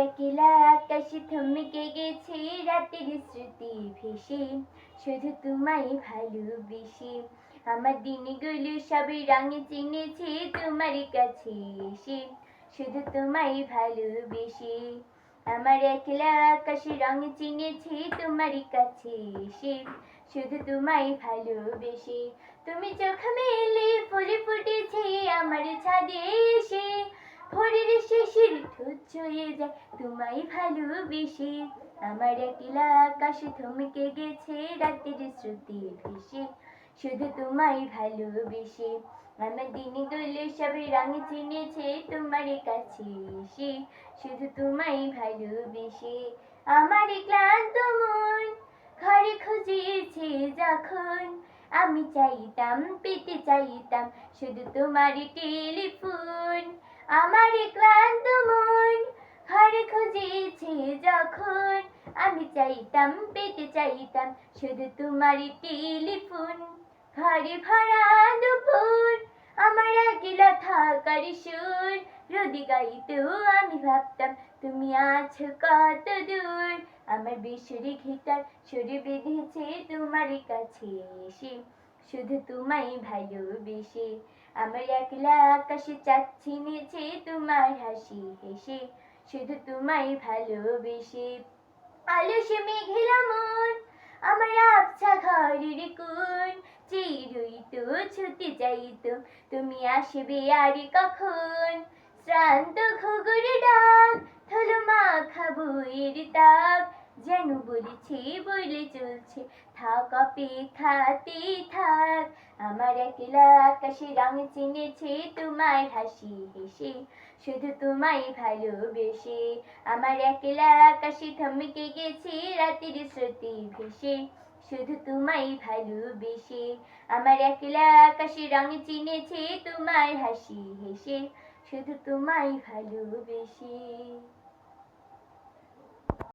একলা আকাশে থমকে গেছে রাতের স্মৃতি ভেসে, শুধু তোমায় ভালোবেসে। আমার দিনগুলো সবই রঙে চিনেছে তোমার কাছে এসে, শুধু তোমায় ভালোবেসে। আমার একলা আকাশে রঙ চিনেছে তোমার কাছে এসে, শুধু তোমায় ভালোবেসে। তুমি চোখ মেলে ফুলে ফুটেছে আমার ছাদে এসে, ভোরের শিশির ঠোঁট ছুঁয়ে যায় তোমায় ভালোবেসে। আমার একলা আকাশে থমকে গেছে রাতের স্মৃতি ভেসে, শুধু তোমায় ভালোবেসে। আমার দিনগুলো সবই রঙ চিনেছে তোমার কাছে এসে, শুধু তোমায় ভালোবেসে। আমার ক্লান্ত মন ঘরে খুঁজেছে যখন, আমি চাইতাম পেতে চাইতাম শুধু তোমার টেলিফোন। আমার ক্লান্ত মন ঘরে খুঁজেছে যখন, আমি চাইতাম পেতে চাইতাম শুধু তোমার টেলিফোন। ঘরে ভরা দুপুর আমার একলা থাকার সুর, রোদে গাইতেও আমি ভাবতাম তুমি আছো কত দূর। আমার বেসুরি গিটার সুরে বেঁধেছে তোমার কাছে এসে, শুধু তোমায় ভালোবেসে। আমার একলা আকাশে চাঁদ ছিনেছে তোমার হাসি হেসে, শুধু তোমায় ভালোবেসে। আলস মেঘেলা মন আমার আবছা ঘরের কোণ, চিরই তো ছুটে যাইতো তুমি আসবে আর কখন। শ্রান্ত ঘুঘুর ডাক ধুলো মাখা বইয়ের তাক, যেন বলেছে বলে চলছে থাক অপেক্ষাতে থাক। আমার একলা আকাশে রঙ চিনেছে তোমার হাসি হেসে, শুধু তোমায় ভালোবেসে। আমার একলা আকাশে থমকে গেছে রাতের স্মৃতি ভেসে, শুধু তোমায় ভালোবেসে। আমার একলা আকাশে রঙ চিনেছে তোমার হাসি হেসে, শুধু তোমায় ভালোবেসে।